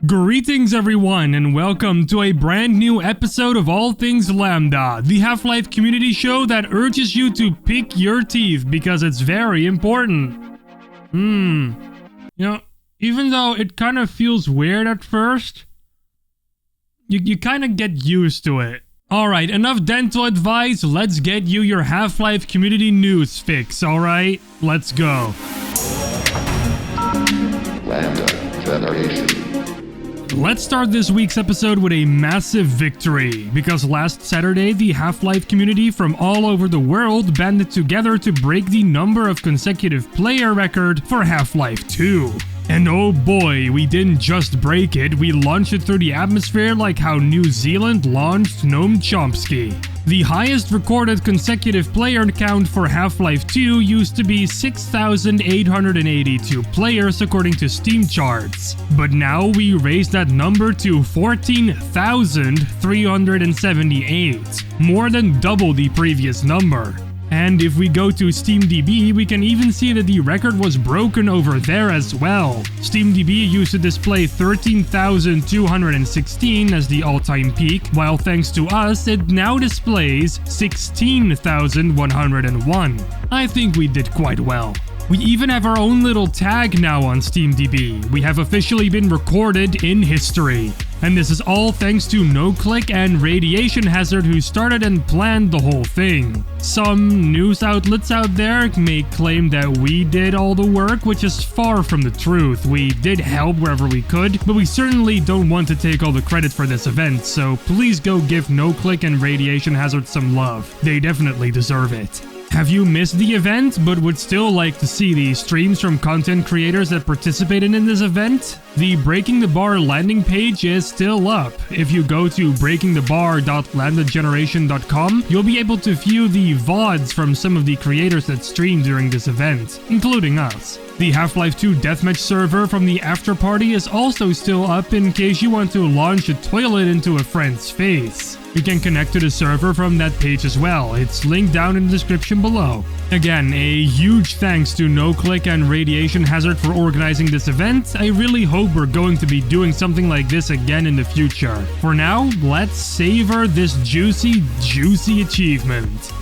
Greetings everyone and welcome to a brand new episode of All Things Lambda, the Half-Life community show that urges you to pick your teeth because it's very important. You know, even though it kind of feels weird at first, you kind of get used to it. Alright, enough dental advice, let's get you your Half-Life community news fix, alright? Let's go. LambdaGeneration. Let's start this week's episode with a massive victory, because last Saturday the Half-Life community from all over the world banded together to break the number of consecutive player record for Half-Life 2. And oh boy, we didn't just break it, we launched it through the atmosphere like how New Zealand launched Noam Chomsky. The highest recorded consecutive player count for Half-Life 2 used to be 6,882 players according to Steam charts, but now we raised that number to 14,378, more than double the previous number. And if we go to SteamDB, we can even see that the record was broken over there as well. SteamDB used to display 13,216 as the all-time peak, while thanks to us, it now displays 16,101. I think we did quite well. We even have our own little tag now on SteamDB. We have officially been recorded in history. And this is all thanks to NoClick and Radiation Hazard, who started and planned the whole thing. Some news outlets out there may claim that we did all the work, which is far from the truth. We did help wherever we could, but we certainly don't want to take all the credit for this event, so please go give NoClick and Radiation Hazard some love. They definitely deserve it. Have you missed the event but would still like to see the streams from content creators that participated in this event? The Breaking the Bar landing page is still up. If you go to breakingthebar.LambdaGeneration.com, you'll be able to view the VODs from some of the creators that streamed during this event, including us. The Half-Life 2 deathmatch server from the after party is also still up in case you want to launch a toilet into a friend's face. You can connect to the server from that page as well. It's linked down in the description below. Again, a huge thanks to NoClick and Radiation Hazard for organizing this event. I really hope we're going to be doing something like this again in the future. For now, let's savor this juicy achievement.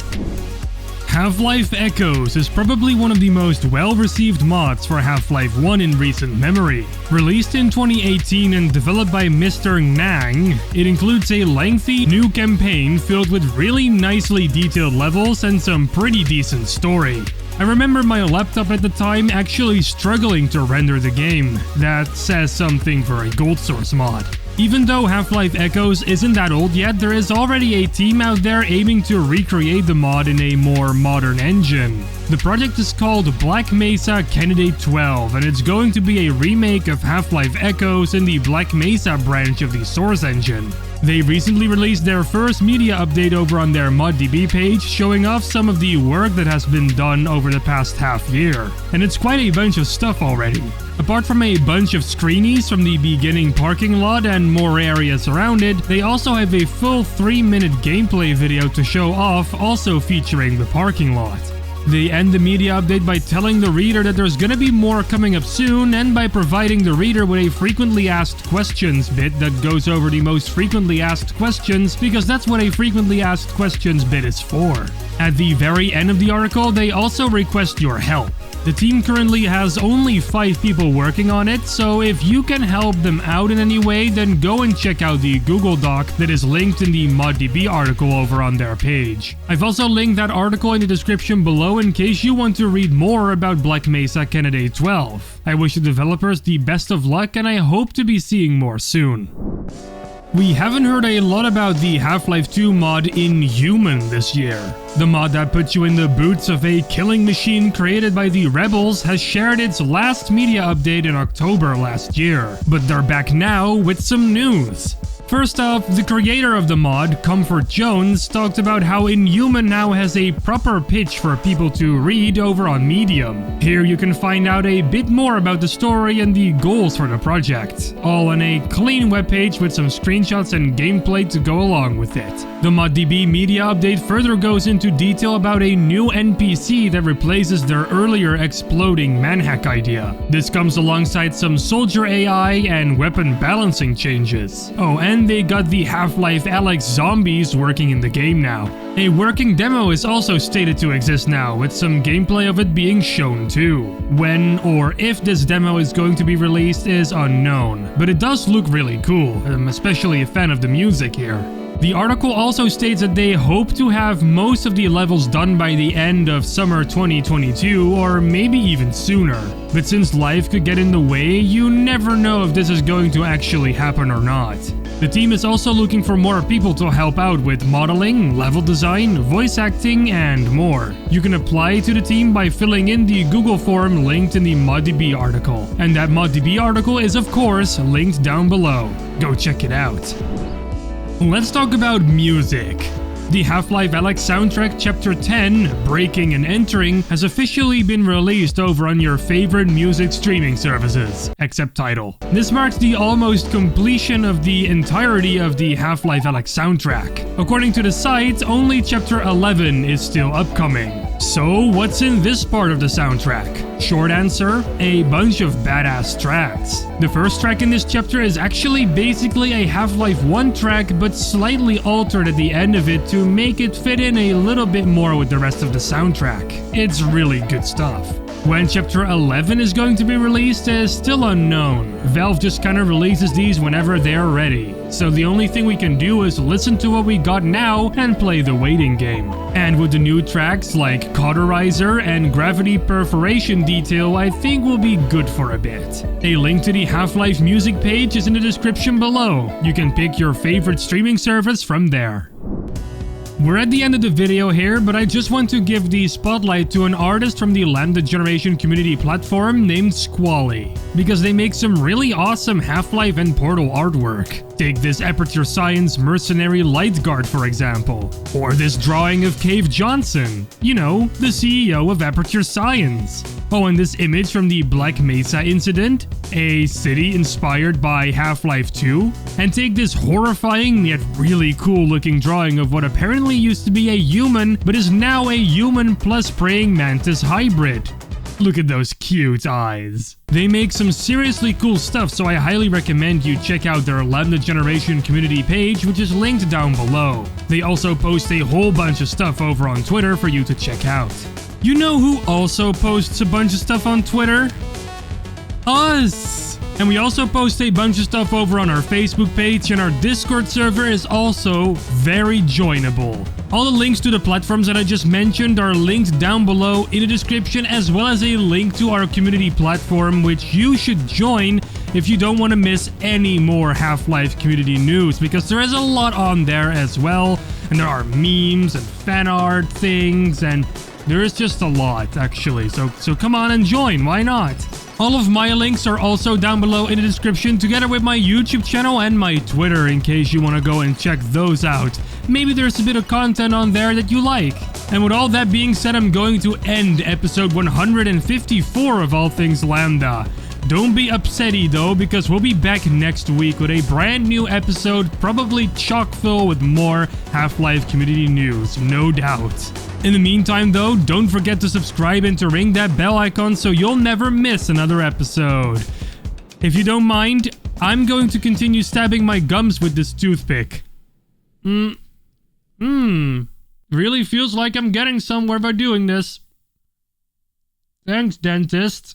Half-Life Echoes is probably one of the most well-received mods for Half-Life 1 in recent memory. Released in 2018 and developed by Mr. Nang, it includes a lengthy new campaign filled with really nicely detailed levels and some pretty decent story. I remember my laptop at the time actually struggling to render the game. That says something for a gold source mod. Even though Half-Life Echoes isn't that old yet, there is already a team out there aiming to recreate the mod in a more modern engine. The project is called Black Mesa Candidate 12, and it's going to be a remake of Half-Life Echoes in the Black Mesa branch of the Source engine. They recently released their first media update over on their ModDB page, showing off some of the work that has been done over the past half year. And it's quite a bunch of stuff already. Apart from a bunch of screenies from the beginning parking lot and more areas around it, they also have a full 3-minute gameplay video to show off, also featuring the parking lot. They end the media update by telling the reader that there's gonna be more coming up soon, and by providing the reader with a frequently asked questions bit that goes over the most frequently asked questions, because that's what a frequently asked questions bit is for. At the very end of the article, they also request your help. The team currently has only 5 people working on it, so if you can help them out in any way, then go and check out the Google Doc that is linked in the ModDB article over on their page. I've also linked that article in the description below in case you want to read more about Black Mesa Candidate 12. I wish the developers the best of luck, and I hope to be seeing more soon. We haven't heard a lot about the Half-Life 2 mod Inhuman this year. The mod that puts you in the boots of a killing machine created by the Rebels has shared its last media update in October last year, but they're back now with some news. First off, the creator of the mod, Comfort Jones, talked about how Inhuman now has a proper pitch for people to read over on Medium. Here you can find out a bit more about the story and the goals for the project, all on a clean webpage with some screenshots and gameplay to go along with it. The ModDB media update further goes into detail about a new NPC that replaces their earlier exploding manhack idea. This comes alongside some soldier AI and weapon balancing changes. Oh, and they got the Half-Life Alyx zombies working in the game now. A working demo is also stated to exist now, with some gameplay of it being shown too. When or if this demo is going to be released is unknown, but it does look really cool. I'm especially a fan of the music here. The article also states that they hope to have most of the levels done by the end of summer 2022 or maybe even sooner. But since life could get in the way, you never know if this is going to actually happen or not. The team is also looking for more people to help out with modeling, level design, voice acting, and more. You can apply to the team by filling in the Google form linked in the ModDB article. And that ModDB article is of course linked down below. Go check it out. Let's talk about music. The Half-Life Alyx soundtrack Chapter 10, Breaking and Entering, has officially been released over on your favorite music streaming services, except Tidal. This marks the almost completion of the entirety of the Half-Life Alyx soundtrack. According to the site, only Chapter 11 is still upcoming. So what's in this part of the soundtrack? Short answer, a bunch of badass tracks. The first track in this chapter is actually basically a Half-Life 1 track, but slightly altered at the end of it to make it fit in a little bit more with the rest of the soundtrack. It's really good stuff. When Chapter 11 is going to be released is still unknown. Valve just kinda releases these whenever they're ready. So the only thing we can do is listen to what we got now and play the waiting game. And with the new tracks like Cauterizer and Gravity Perforation Detail, I think we'll be good for a bit. A link to the Half-Life music page is in the description below. You can pick your favorite streaming service from there. We're at the end of the video here, but I just want to give the spotlight to an artist from the LambdaGeneration community platform named Skwallie, because they make some really awesome Half-Life and Portal artwork. Take this Aperture Science mercenary light guard for example, or this drawing of Cave Johnson, you know, the CEO of Aperture Science. Oh, and this image from the Black Mesa incident, a city inspired by Half-Life 2. And take this horrifying yet really cool looking drawing of what apparently used to be a human, but is now a human plus praying mantis hybrid. Look at those cute eyes. They make some seriously cool stuff, so I highly recommend you check out their LambdaGeneration community page, which is linked down below. They also post a whole bunch of stuff over on Twitter for you to check out. You know who also posts a bunch of stuff on Twitter? Us! And we also post a bunch of stuff over on our Facebook page, and our Discord server is also very joinable. All the links to the platforms that I just mentioned are linked down below in the description, as well as a link to our community platform, which you should join if you don't want to miss any more Half-Life community news, because there is a lot on there as well, and there are memes and fan art things, and there is just a lot actually, so come on and join, why not? All of my links are also down below in the description, together with my YouTube channel and my Twitter, in case you want to go and check those out. Maybe there's a bit of content on there that you like. And with all that being said, I'm going to end episode 154 of All Things Lambda. Don't be upsetty though, because we'll be back next week with a brand new episode, probably chock full with more Half-Life community news, no doubt. In the meantime though, don't forget to subscribe and to ring that bell icon so you'll never miss another episode. If you don't mind, I'm going to continue stabbing my gums with this toothpick. Really feels like I'm getting somewhere by doing this. Thanks, dentist.